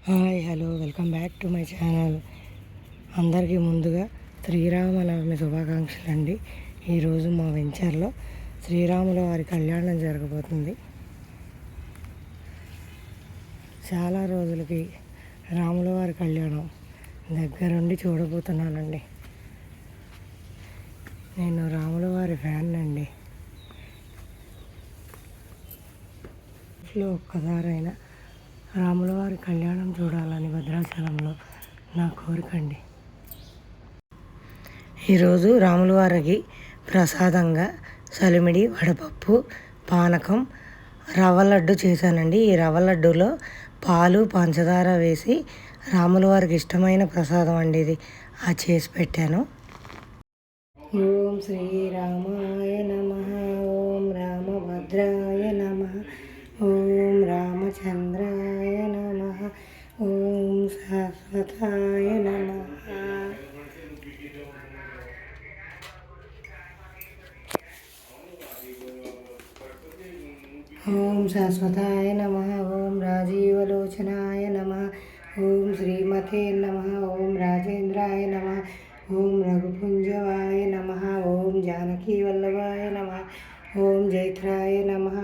Hi hello welcome back to my channel. అందరికీ ముందుగా శ్రీరామనవమి శుభాకాంక్షలు అండి. ఈరోజు మా వెంచర్లో శ్రీరాముల వారి కళ్యాణం జరగబోతుంది. చాలా రోజులకి రాముల వారి కళ్యాణం దగ్గరుండి చూడబోతున్నానండి. నేను రాముల వారి ఫ్యాన్ అండి. ఒక్కసారైనా రాముల వారి కళ్యాణం చూడాలని భద్రాచలంలో నా కోరిక అండి. ఈరోజు రాముల వారికి ప్రసాదంగా సలిమిడి, వడపప్పు, పానకం, రవ్వ లడ్డు చేశానండి. ఈ రవ్వ లడ్డూలో పాలు, పంచదార వేసి రాముల వారికి ఇష్టమైన ప్రసాదం అండి ఇది. అది చేసి పెట్టాను. ఓం శ్రీరామాయ నమః, ఓం రామభద్రాయ నమః, ఓం రామచంద్రాయ నమః, ఓం శాశ్వతాయ నమః. ఓం శాశ్వతాయ నమః, ఓం రాజీవలోచనాయ నమః, ఓం శ్రీమతే నమః, ఓం రాజేంద్రాయ నమః, ఓం రఘుపుంజవాయ నమః, ఓం జానకీ వల్లభాయ నమః, ఓం జైత్రాయ నమః,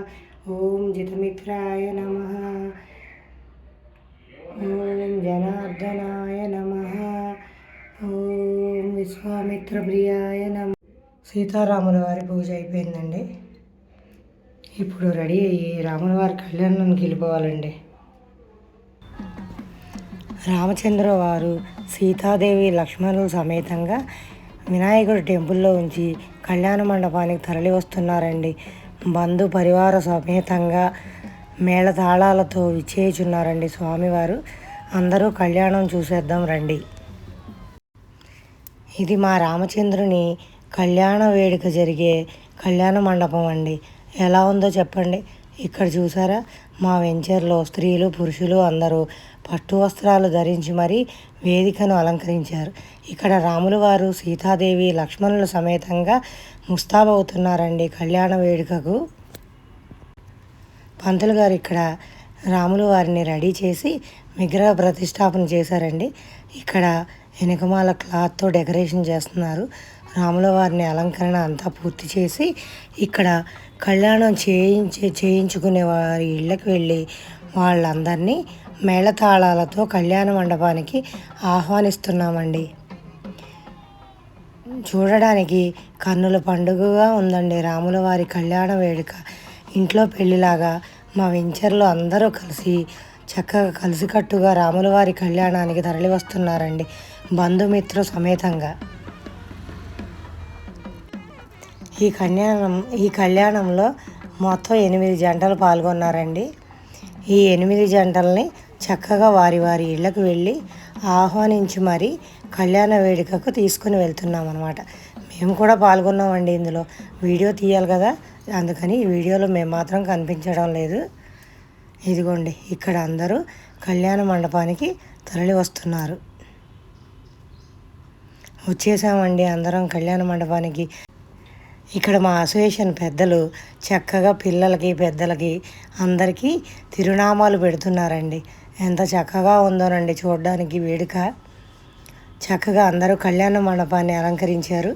ఓం జితమిత్రాయ నమః, ఓం జనార్దనాయ నమః, ఓం విశ్వామిత్రప్రియాయ నమః. సీతారాముల వారి పూజ అయిపోయిందండి. ఇప్పుడు రెడీ అయ్యి రాముల వారి కళ్యాణానికి వెళ్ళిపోవాలండి. రామచంద్ర వారు సీతాదేవి, లక్ష్మణుల సమేతంగా వినాయకుడి టెంపుల్లో ఉంచి కళ్యాణ మండపానికి తరలి వస్తున్నారండి. బంధు పరివార సమేతంగా మేళతాళాలతో విచ్చేయుచున్నారండి స్వామివారు. అందరూ కళ్యాణం చూసేద్దాం రండి. ఇది మా రామచంద్రుని కళ్యాణ వేడుక జరిగే కళ్యాణ మండపం అండి. ఎలా ఉందో చెప్పండి. ఇక్కడ చూసారా, మా వెంచర్లో స్త్రీలు, పురుషులు అందరూ పట్టు వస్త్రాలు ధరించి మరీ వేదికను అలంకరించారు. ఇక్కడ రాముల వారు, సీతాదేవి, లక్ష్మణుల సమేతంగా ముస్తాబవుతున్నారండి కళ్యాణ వేడుకకు. పంతులు గారు ఇక్కడ రాముల వారిని రెడీ చేసి విగ్రహ ప్రతిష్టాపన చేశారండి. ఇక్కడ వెనుకమాల క్లాత్తో డెకరేషన్ చేస్తున్నారు. రాముల వారిని అలంకరణ అంతా పూర్తి చేసి ఇక్కడ కళ్యాణం చేయించుకునే వారి ఇళ్ళకి వెళ్ళి వాళ్ళందరినీ మేళతాళాలతో కళ్యాణ మండపానికి ఆహ్వానిస్తున్నామండి. చూడడానికి కన్నుల పండుగగా ఉందండి రాముల వారి కళ్యాణ వేడుక. ఇంట్లో పెళ్లిలాగా మా వెంచర్లో అందరూ కలిసి చక్కగా కలిసికట్టుగా రాముల వారి కళ్యాణానికి తరలి వస్తున్నారండి, బంధుమిత్రు సమేతంగా. ఈ కళ్యాణంలో మొత్తం 8 జంటలు పాల్గొన్నారండి. ఈ 8 జంటల్ని చక్కగా వారి వారి ఇళ్ళకు వెళ్ళి ఆహ్వానించి మరీ కళ్యాణ వేడుకకు తీసుకుని వెళ్తున్నాం అన్నమాట. మేము కూడా పాల్గొన్నామండి. ఇందులో వీడియో తీయాలి కదా, అందుకని ఈ వీడియోలో మేము మాత్రం కనిపించడం లేదు. ఇదిగోండి, ఇక్కడ అందరూ కళ్యాణ మండపానికి తరలి వస్తున్నారు. వచ్చేసామండి అందరం కళ్యాణ మండపానికి. ఇక్కడ మా అసోసియేషన్ పెద్దలు చక్కగా పిల్లలకి, పెద్దలకి అందరికీ తిరునామాలు పెడుతున్నారండి. ఎంత చక్కగా ఉందోనండి చూడడానికి వేడుక. చక్కగా అందరూ కళ్యాణ మండపాన్ని అలంకరించారు.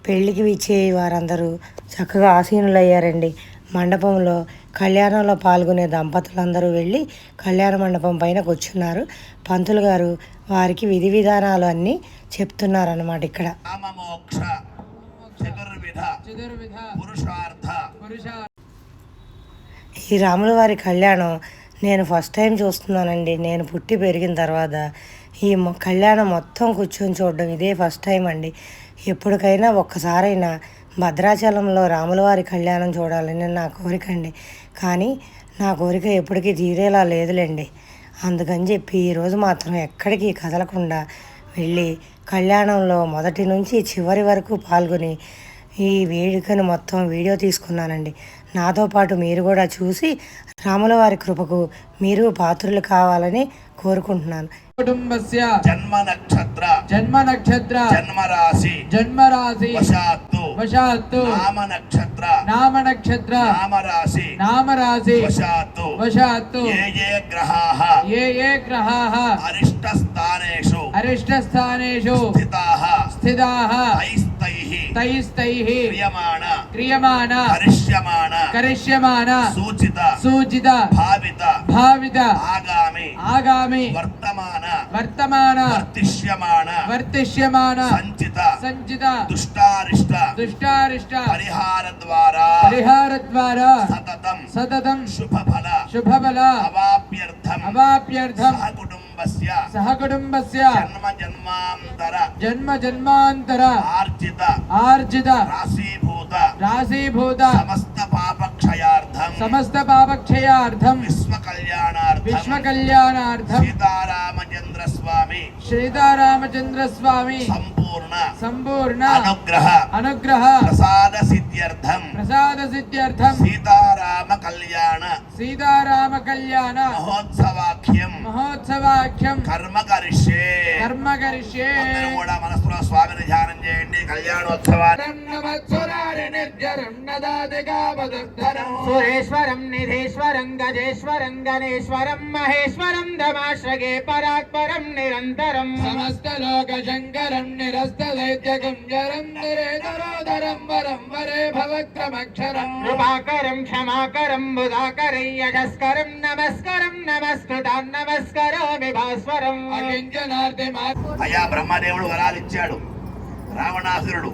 పెళ్ళికి విచ్చే వారందరూ చక్కగా ఆసీనులయ్యారండి. మండపంలో కళ్యాణంలో పాల్గొనే దంపతులందరూ వెళ్ళి కళ్యాణ మండపం పైన కూర్చున్నారు. పంతులు గారు వారికి విధి విధానాలు అన్నీ చెప్తున్నారన్నమాట. ఇక్కడ ఈ రాముల వారి కళ్యాణం నేను ఫస్ట్ టైం చూస్తున్నానండి. నేను పుట్టి పెరిగిన తర్వాత ఈ కళ్యాణం మొత్తం కూర్చొని చూడడం ఇదే ఫస్ట్ టైం అండి. ఎప్పటికైనా ఒక్కసారైనా భద్రాచలంలో రాముల వారి కళ్యాణం చూడాలని నా కోరిక అండి. కానీ నా కోరిక ఎప్పటికీ తీరేలా లేదులేండి. అందుకని చెప్పి ఈరోజు మాత్రం ఎక్కడికి కదలకుండా వెళ్ళి కళ్యాణంలో మొదటి నుంచి చివరి వరకు పాల్గొని ఈ వేడుకను మొత్తం వీడియో తీసుకున్నానండి. నాతో పాటు మీరు కూడా చూసి రాముల వారి కృపకు మీరు పాత్రులు కావాలని కోరుకుంటున్నాను. కుటుంబస్య జన్మ నక్షత్ర జన్మ రాశి వశాత్తు నామ నక్షత్ర నామ రాశి వశాత్తు ఏ గ్రహాః అరిష్ట స్థానేషు స్థితాః తైస్తైః క్రియమాణ కరిష్యమాణ సూచిత భావిత ఆగామి వర్తమాన వర్తిష్యమాన సంచిత దుష్టారిష్ట పరిహార ద్వారా సతతం శుభఫల అవాప్యర్థం సహకుటుంబస్య జన్మ జన్మాంతర ఆర్జిత రాశీభూత సమస్త పాపక్షయార్థం విశ్వ కళ్యాణార్థం సీతారామచంద్ర స్వామి సంపూర్ణ అనుగ్రహ ప్రసాద సిద్ధ్యర్థం సీతారామ కళ్యాణ మహోత్సవాఖ్యం కర్మ కరిష్యే కూడా మనసులో స్వామిని ధ్యానం చేయండి. కళ్యాణోత్సవాన్ని సురేశ్వరం నిధేశ్వరం గజేశ్వరం గణేశ్వరం మహేశ్వరం దమాశ్రగే పరాత్పరం నిరంతరం సమస్త లోక శంకరం నిరస్త దైత్యకుంజరం నిరేతరోదరం వరం వరే భవక్రమక్షరం కృపాకరం క్షమాకరం బుధాకరం యజస్కరం నమస్కరం నమస్కృతం నమస్కరోమి భాస్వరం అకించనార్తి అయ్యా బ్రహ్మదేవుడు వరాలు ఇచ్చాడు. రావణాసురుడు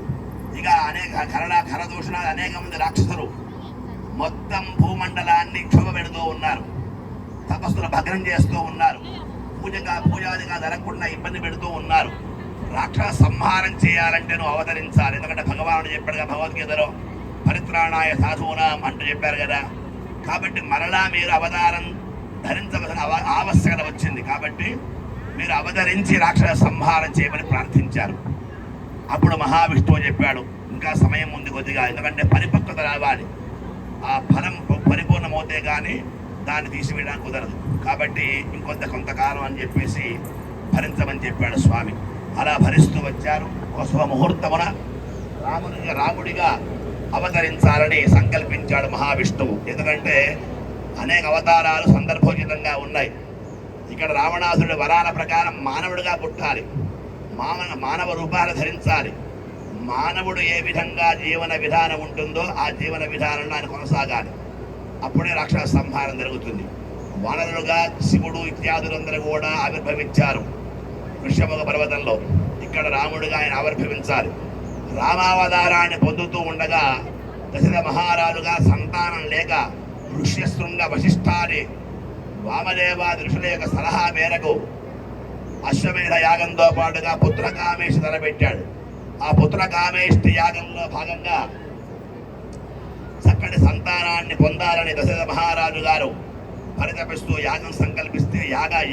ఇక అనేక ఖరదూషణాలు అనేక మంది రాక్షసులు మొత్తం భూమండలాన్ని క్షోభ పెడుతూ ఉన్నారు. తపస్సులు భగ్నం చేస్తూ ఉన్నారు. పూజాదిగా జరగకుండా ఇబ్బంది పెడుతూ ఉన్నారు. రాక్షస సంహారం చేయాలంటే నువ్వు అవతరించాలి. ఎందుకంటే భగవానుడు చెప్పాడుగా భగవద్గీతలో పరిత్రాణాయ సాధూనాం అంటూ చెప్పారు కదా. కాబట్టి మరలా మీరు అవతారం ధరించవలసిన ఆవశ్యకత వచ్చింది. కాబట్టి మీరు అవతరించి రాక్షస సంహారం చేయమని ప్రార్థించారు. అప్పుడు మహావిష్ణువు చెప్పాడు ఇంకా సమయం ఉంది కొద్దిగా, ఎందుకంటే పరిపక్వత రావాలి. ఆ ఫలం పరిపూర్ణమవుతే కానీ దాన్ని తీసివేయడానికి కుదరదు. కాబట్టి కొంతకాలం అని చెప్పేసి భరించమని చెప్పాడు స్వామి. అలా భరిస్తూ వచ్చారు. ఒక శుభముహూర్తమున రాముడిగా అవతరించాలని సంకల్పించాడు మహావిష్ణువు. ఎందుకంటే అనేక అవతారాలు సందర్భోచితంగా ఉన్నాయి. ఇక్కడ రావణాసురుడి వరాల ప్రకారం మానవుడిగా పుట్టాలి, మానవ రూపాలు ధరించాలి. మానవుడు ఏ విధంగా జీవన విధానం ఉంటుందో ఆ జీవన విధానంలో ఆయన కొనసాగాలి. అప్పుడే రాక్షస సంహారం జరుగుతుంది. వానరులుగా శివుడు ఇత్యాదులందరూ కూడా ఆవిర్భవించారు ఋష్యముఖ పర్వతంలో. ఇక్కడ రాముడిగా ఆయన ఆవిర్భవించాలి. రామావతారాన్ని పొందుతూ ఉండగా దశరథ మహారాజుగా సంతానం లేక ఋష్యశృంగ వశిష్ఠాది వామదేవాది ఋషుల యొక్క సలహా మేరకు అశ్వమేధ యాగంతో పాటుగా పుత్రకామేష్టి తలపెట్టాడు. ఆ పుత్రకామేష్టి యాగంలో భాగంగా చక్కటి సంతానాన్ని పొందాలని దశరథ మహారాజు గారు పరితపిస్తూ యాగం సంకల్పిస్తే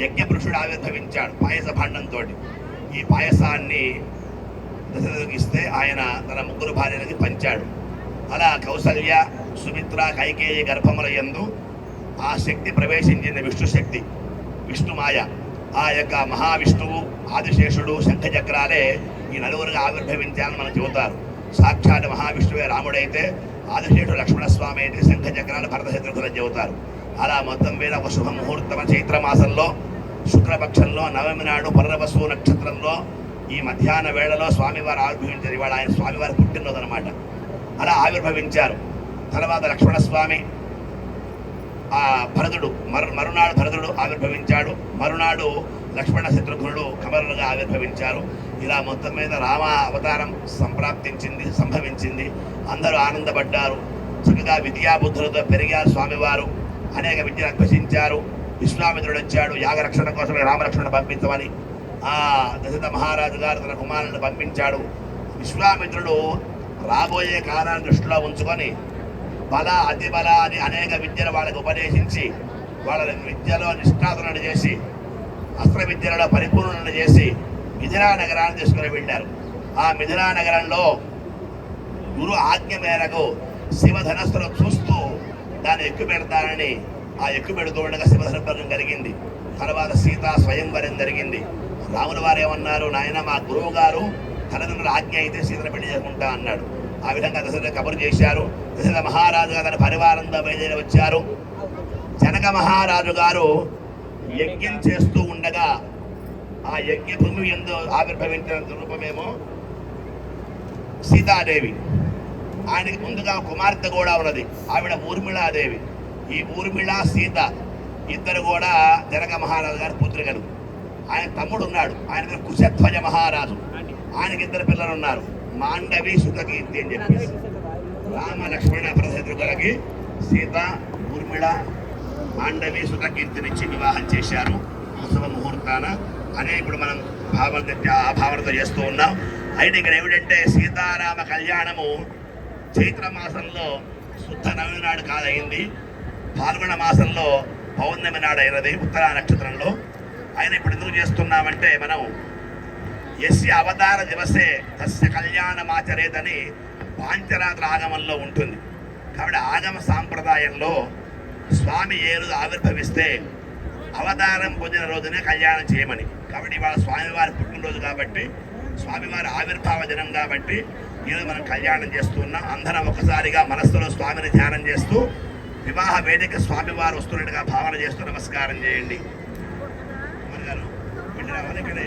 యజ్ఞ పురుషుడు ఆవిర్భవించాడు పాయస భాండంతో. ఈ పాయసాన్ని దశరథుడికి ఇస్తే ఆయన తన ముగ్గురు భార్యలకి పంచాడు. అలా కౌసల్య సుమిత్ర కైకేయి గర్భముల యందు ఆ శక్తి ప్రవేశించింది, విష్ణు శక్తి, విష్ణుమాయ. ఆ యొక్క మహావిష్ణువు ఆదిశేషుడు శంఖచక్రాలే ఈ నలుగురుగా ఆవిర్భవించాలని మనం చెబుతారు. సాక్షాత్ మహావిష్ణువే రాముడైతే, ఆదిశేషుడు లక్ష్మణస్వామి అయితే శంఖచక్రాలు భరత శత్రుఘ్నులని చెబుతారు. అలా మొత్తం మీద ఒక శుభముహూర్తం చైత్రమాసంలో శుక్లపక్షంలో నవమి నాడు పునర్వసు నక్షత్రంలో ఈ మధ్యాహ్న వేళలో స్వామివారు ఆవిర్భవించారు. ఇవాళ ఆయన స్వామివారి పుట్టినరోజు అనమాట. అలా ఆవిర్భవించారు. తర్వాత లక్ష్మణస్వామి, ఆ భరతుడు మరునాడు భరతుడు ఆవిర్భవించాడు. మరునాడు లక్ష్మణ శత్రుఘ్నుడు కమరులుగా ఆవిర్భవించారు. ఇలా మొత్తం మీద రామ అవతారం సంభవించింది. అందరూ ఆనందపడ్డారు. చక్కగా విద్యాబుద్ధులతో పెరిగారు స్వామివారు. అనేక విద్యను అభ్యసించారు. విశ్వామిత్రుడు వచ్చాడు యాగరక్షణ కోసం రామరక్షణ పంపించమని. ఆ దశరథ మహారాజు గారు తన కుమారులను పంపించాడు. విశ్వామిత్రుడు రాబోయే కాలాన్ని దృష్టిలో ఉంచుకొని బల అతి బల అని అనేక విద్యలు వాళ్ళకి ఉపదేశించి వాళ్ళ విద్యలో నిష్ణాతులను చేసి అస్త్ర విద్యలలో పరిపూర్ణలను చేసి మిథిలా నగరాన్ని తీసుకుని వెళ్ళారు. ఆ మిథిలా నగరంలో గురు ఆజ్ఞ మేరకు శివధనస్సును చూస్తూ దాన్ని ఎక్కువ పెడతానని ఆ ఎక్కువ పెడుతూ ఉండగా శివసర్పం కలిగింది. తర్వాత సీతా స్వయంవరం జరిగింది. రాముల వారు ఏమన్నారు, నాయన మా గురువు గారు తల్లిదండ్రుల ఆజ్ఞ అయితే సీతను పెళ్లి చేసుకుంటా అన్నాడు. ఆ విధంగా దశరథ కబురు చేశారు. దశరథ మహారాజు గారు తన పరివారంతో బయలుదేరి వచ్చారు. జనక మహారాజు గారు యజ్ఞం చేస్తూ ఉండగా ఆ యజ్ఞ భూమి ఎందు ఆవిర్భవించిన రూపమేమో సీతాదేవి. ఆయనకి ముందుగా కుమార్తె కూడా ఉన్నది, ఆవిడ ఊర్మిళాదేవి. ఈ ఊర్మిళ సీత ఇద్దరు కూడా జనక మహారాజు గారి పుత్రికలు. ఆయన తమ్ముడు ఉన్నాడు, ఆయన పేరు కుశధ్వజ మహారాజు. ఆయనకి ఇద్దరు పిల్లలు ఉన్నారు, మాండవి సుతకీర్తి అని చెప్పేసి. రామ లక్ష్మణ ప్రసిద్ధులకి సీత ఊర్మిళ మాండవి సుతకీర్తినిచ్చి వివాహం చేశారు ఉత్సవ ముహూర్తాన. అనే ఇప్పుడు మనం భావనతో చేస్తూ ఉన్నాం. అయితే ఇక్కడ ఏమిటంటే సీతారామ కళ్యాణము చైత్ర మాసంలో శుద్ధ నవమి నాడు కాదయింది, పాల్గొన మాసంలో పౌర్ణమి నాడు అయినది, ఉత్తరా నక్షత్రంలో. ఆయన ఇప్పుడు ఎందుకు చేస్తున్నామంటే మనం యస్య అవతార దివసే తస్య కళ్యాణమాచరేదని పాంచరాత్ర ఆగమంలో ఉంటుంది. కాబట్టి ఆగమ సాంప్రదాయంలో స్వామి ఏ రోజు ఆవిర్భవిస్తే అవతారం పొందిన రోజునే కళ్యాణం చేయమని. కాబట్టి ఇవాళ స్వామివారి పుట్టినరోజు కాబట్టి, స్వామివారి ఆవిర్భావ దినం కాబట్టి ఈరోజు మనం కళ్యాణం చేస్తున్నాం. అందరం ఒకసారిగా మనస్సులో స్వామిని ధ్యానం చేస్తూ వివాహ వేదిక స్వామివారు వస్తున్నట్టుగా భావన చేస్తూ నమస్కారం చేయండి. గారు రావాలి ఇక్కడే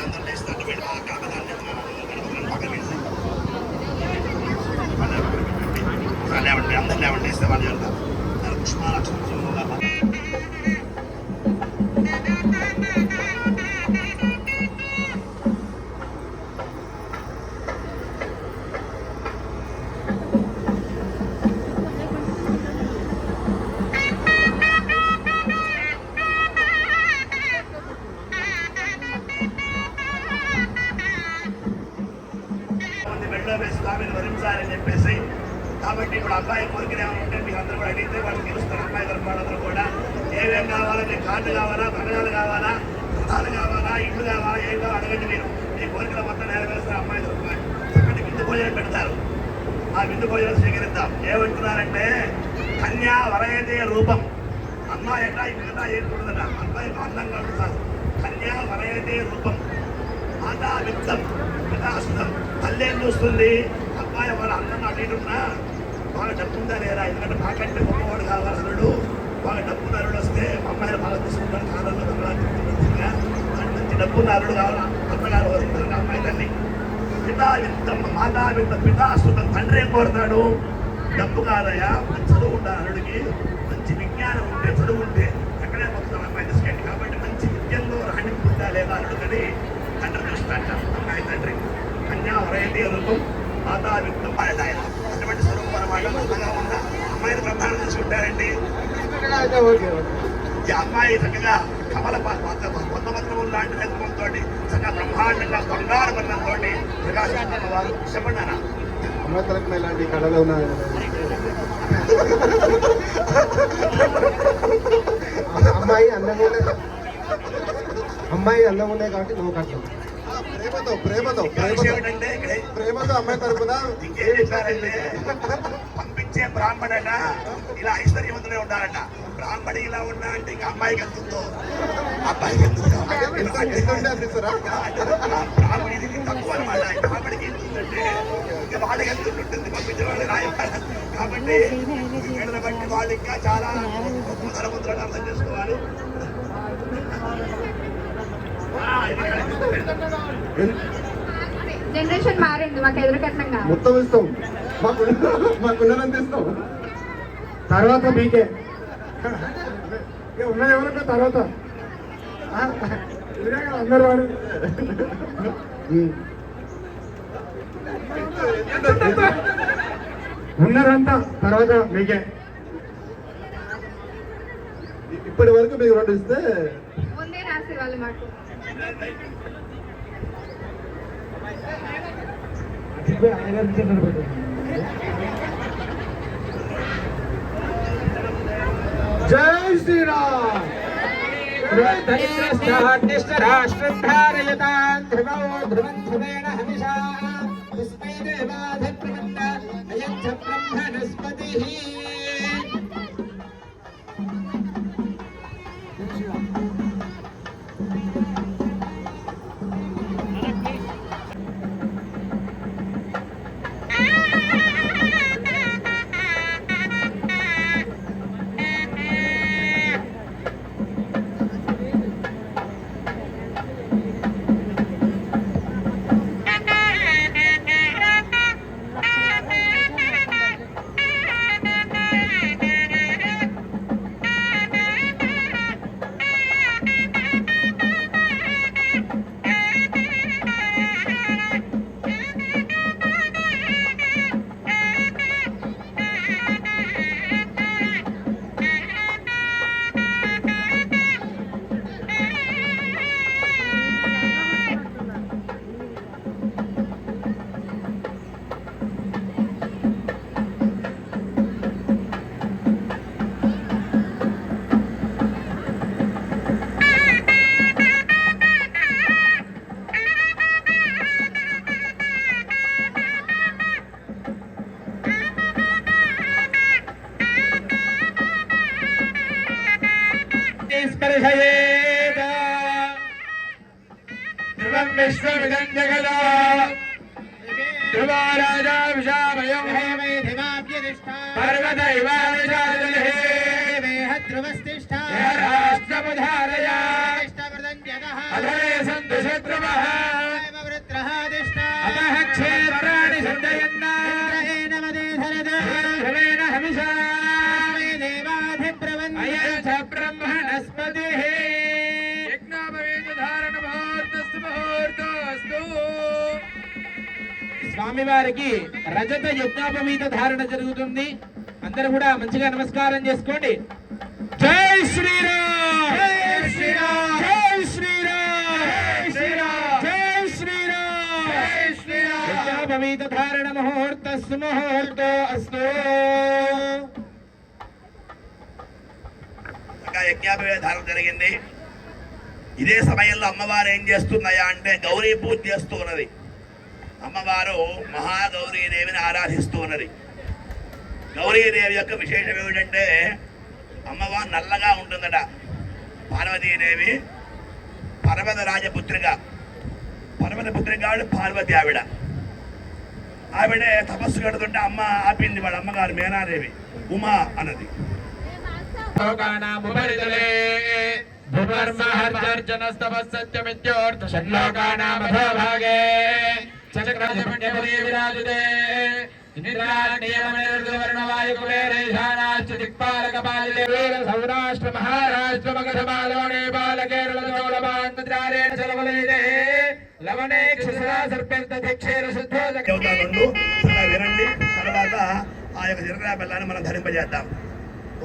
అందరూ లేస్తారు, లేవండి, అందరు లేవండి, ఇస్తే వాళ్ళు చెప్తారు. పుష్పాలక్ష్మి స్వామిని వరించాలని చెప్పేసి. కాబట్టి ఇప్పుడు అబ్బాయి కోరికలు ఏమైనా ఉంటే మీకు అందరూ కూడా అడిగితే వాళ్ళు తెలుస్తారు. అబ్బాయి తరపు వాళ్ళందరూ కూడా ఏమేమి కావాలా, మీకు కార్డు కావాలా, బంగారాలు కావాలా, గృహాలు కావాలా, ఇల్లు కావాలా, ఏం కావాలో అడగండి. మీరు మీ కోరికలు మొత్తం నెరవేరుస్తారు. అమ్మాయి తరపు చక్కటి విందు భోజనం పెడతారు. ఆ విందు భోజనం స్వీకరిద్దాం. ఏమంటున్నారంటే కన్యా వరయతే రూపం. అమ్మాయి ఎట్లా మిగతా ఏర్పడుతుందట, అబ్బాయి అందంగా ఉంటారు. కన్యా వరయతే రూపం మాతా విత్తం పితాసుతం. తల్లి ఏం చూస్తుంది, అబ్బాయి వాళ్ళ అన్నం అటు ఇటున్నా బాగా డబ్బుందా లేదా, ఎందుకంటే మాకంటే గొప్పవాడు కావాలి అల్లుడు, బాగా డబ్బున్న అల్లుడు వస్తే అమ్మాయిని బాగా తీసుకుంటారు. కాలంలో బంగాళా మంచి డబ్బున్న అల్లుడు కావాలా, అత్తగారు వస్తుంది అమ్మాయి తల్లి. పితా విత్తం మాతా విత్తం పితాసుతం. తండ్రి ఏం కోరుతాడు, డబ్బు కాదయా, మంచి చదువు ఉండాలి అల్లుడికి, మంచి విజ్ఞానం ఉంటే చదువు ఉంటే అక్కడే మొత్తం అమ్మాయి తీసుకెళ్ళి. కాబట్టి మంచి విద్యలో రాణింపు ఉందా లేదా అల్లుడికని తండ్రి చూస్తాట. అమ్మాయి తండ్రి కన్యా వరయతే రూపం మాతా విత్తం. అటువంటి స్వరూపం అన్నమాట. అంతగా ఉన్న అమ్మాయిని బ్రహ్మాండం తీసుకుంటారండి. ఈ అమ్మాయి చక్కగా కమల పొందపత్రములు లాంటి నేత్రంతో చక్కగా బ్రహ్మాండంగా బంగారు వర్ణంతో ప్రకాశిస్తున్న వారు. చెప్పండి అన్న. అమ్మాయి తరపున ఇలాంటి కళలు ఉన్నాయి. అమ్మాయి అందంగా ఉన్నాయి కాబట్టి నువ్వు కట్టావు. ప్రేమతో అమ్మాయి తరపున పంపించే బ్రాహ్మణ ఇలా ఐశ్వర్యవంతులే ఉండాలట. బ్రాహ్మణి ఇలా ఉన్నా అంటే ఇంకా అమ్మాయికి ఎంతుందో, అబ్బాయికి ఎంతుందో. బ్రాహ్మణి తక్కువ అనమాట. బ్రాహ్మణికి ఎంతుందంటే ఇంకా వాళ్ళకి ఎంత ఉంటుంది పంపించే వాళ్ళు రాయబారు. కాబట్టి వీళ్ళని బట్టి వాళ్ళు ఇంకా చాలా ముద్రలు అర్థం చేసుకోవాలి. జనరేషన్ మారింది, మాకు ఎదురుకట్నంగా మొత్తం ఇస్తాం, మాకున్నదంత ఇస్తాం. తర్వాత మీకే ఉన్నది ఎవరంటే తర్వాత అందరు వాడు ఉన్నదంతా తర్వాత మీకే. ఇప్పటి వరకు మీకు 2 ఇస్తే ముందే రాసి వాళ్ళు మాకు. జై శ్రీరామ్. రాష్ట్రం ధారయతాం ధ్రువో ధ్రువం ధ్రువేణ హవిషా తస్మై దేవాధ यच्च ब्रह्मणस्पतिः स्पर्शयेत् ध्रुवं विश्वमिदं जगदा ध्रुवो राजा विशामयं पर्वत इवानुशादनः ध्रुवस्तिष्ठा राष्ट्रमुधारया अधरे सन्तु शत्रुवः अतः क्षेत्राणि सञ्जयन्ना ध्रुवेण हविषा अयं च ब्रह्मणस्पतिः यज्ञोपवीतधारणमुहूर्तस्तु मुहूर्तोऽस्तु స్వామివారికి రజత యజ్ఞోపవీత ధారణ జరుగుతుంది. అందరూ కూడా మంచిగా నమస్కారం చేసుకోండి. జై శ్రీరామ్, జై శ్రీరామ్, జై శ్రీరామ్, జై శ్రీరామ్, జై శ్రీరామ్, జై శ్రీరామ్. యజ్ఞోపవీత ధారణ ముహూర్తస్సు ముహూర్తో అస్తు. యజ్ఞాపవేధారం జరిగింది. ఇదే సమయంలో అమ్మవారు ఏం చేస్తున్నాయా అంటే గౌరీ పూజ చేస్తూ ఉన్నది. అమ్మవారు మహాగౌరీదేవిని ఆరాధిస్తూ ఉన్నది. గౌరీదేవి యొక్క విశేషం ఏమిటంటే అమ్మవారు నల్లగా ఉంటుందట. పార్వతీదేవి పర్వతరాజపుత్రిక, పర్వతపుత్రిక పార్వతి ఆవిడే తపస్సు కడుతుంటే అమ్మ ఆపింది. వాళ్ళ అమ్మగారు మేనాదేవి ఉమా అన్నది. లోకానాముపరితలే భూపర్మహర్జనస్తవసత్యమిత్యోర్ధ షణ్లోకానామధోభాగే చక్రజపుణ్యపదే విరాజతే ఇంద్రాణీయమనిర్వర్ణవాయుకుబేరైశానాశ్చ దిక్పాలకపాలితే వీర సౌరాష్ట్ర మహారాష్ట్ర మగధ మాలవణే బాల కేరళ చోళమాన్మద్రారేణ చలవలయితే లవణే క్షుసరా సర్పెంత దిక్షేర శుద్ధో వినండి. తర్వాత ఆ యొక్క జీలకర్ర బెల్లాన్ని మనం ధరింపజేద్దాం.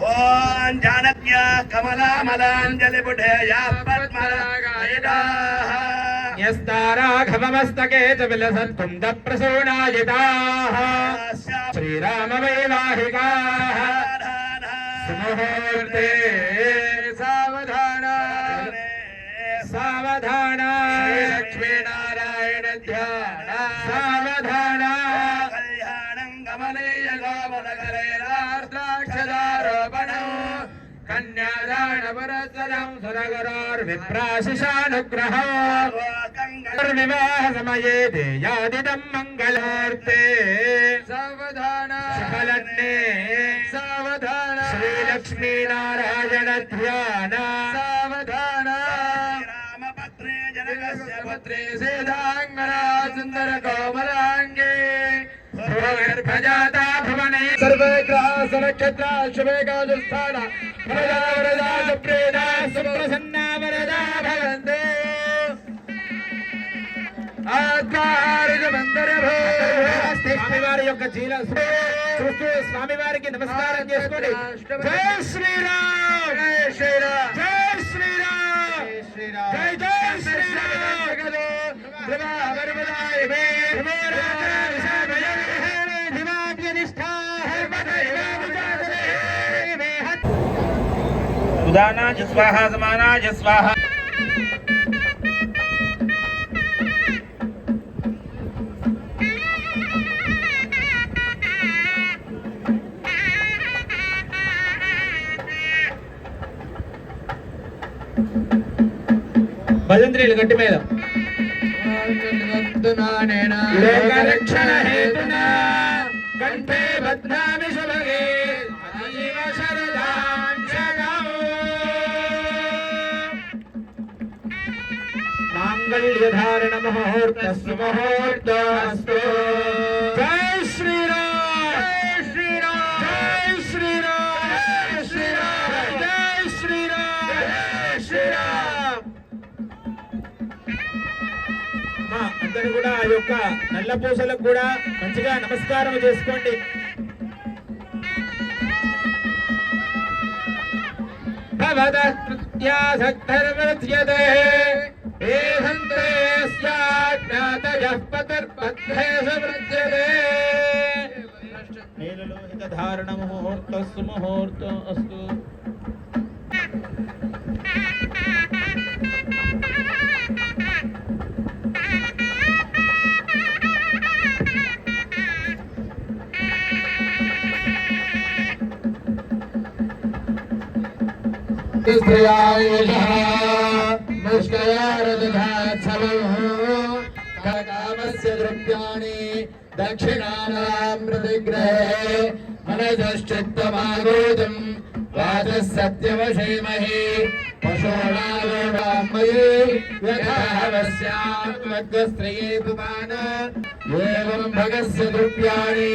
ఓం జానక్య కమలామలాంజలి పుఠేయా పద్మరాగాయదాః న్యస్తారాఘవమస్తకే చ విలసత్కుంద ప్రసూనాయితాః శ్రీరామ వైవాహికాః సుముహూర్తే సావధాన సావధాన లక్ష్మీనారాయణ ధ్యాన సావధాన కళ్యాణం గమనీయ గోమనగరైరార్ద్రాక్షదారోపణం కన్యాదానవరసరం సురగరోర్విప్రాశిషానుగ్రహం వివాహ సమయే దేయాదిదం మంగళార్తే సావధాన శుభలగ్నే సావధాన శ్రీలక్ష్మీనారాయణ ధ్యాన సావధాన రామపత్రే జనకస్య పత్రే సేదాంగనా సుందర కోమలాంగే భువగర్భజాతా భువనే సర్వే గ్రహాస నక్షత్ర శుభే కాజస్థాన వరదా వరదా సుప్రేదా సుప్రసన్నా వరదా భవంతు స్వామివారి యొక్క జీల చూస్తూ స్వామివారికి నమస్కారం చేసుకోండి. జై శ్రీరామ్, జై శ్రీరామ్, జై శ్రీరామ్, జై జై శ్రీరామ్. ఉదానాయ స్వాహ సమానాయ స్వాహ. భజంత్రీలు గట్టి మీద లోకరక్షణ హేతునా కంఠే బధ్నామి శుభగే అతీవ శరదాం శరణం. మాంగళ్యధారణ ముహూర్తస్సు ముహూర్తస్తు. జై శ్రీరామ్ జై శ్రీరామ్ జై శ్రీరామ్ జై శ్రీరామ్ జై శ్రీరామ్ జై శ్రీరామ్. అందరూ కూడా ఆ యొక్క నల్ల పూసలకు కూడా మంచిగా నమస్కారం చేసుకోండి. ధారణ ముహూర్తస్సు ముహూర్తం అస్తు. కామస్య ద్రవ్యాణి దక్షిణానాం ప్రతిగ్రహే మనశ్చిత్తమాగోదం వాచः సత్యవశేమహి పశూనామయీ యథావస్యాత్మగ్రస్త్రయే పుమాన ఏవం భగస్య ద్రవ్యాణి.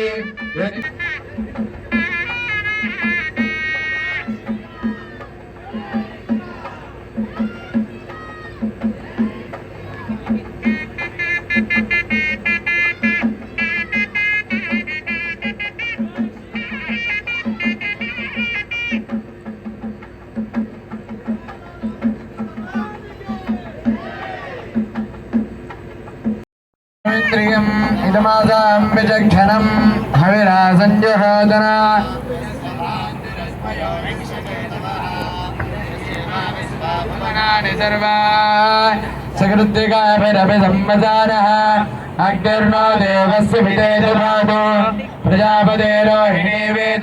ఇంద్రియం ఇదమాదాం విచక్షణం హవిరాసంజహాదన. సర్వా సకృత్తికాభిరపి సంవసానః అగ్నిర్నో దేవస్య పితేజ ప్రజాపతేరోహిణీ వేద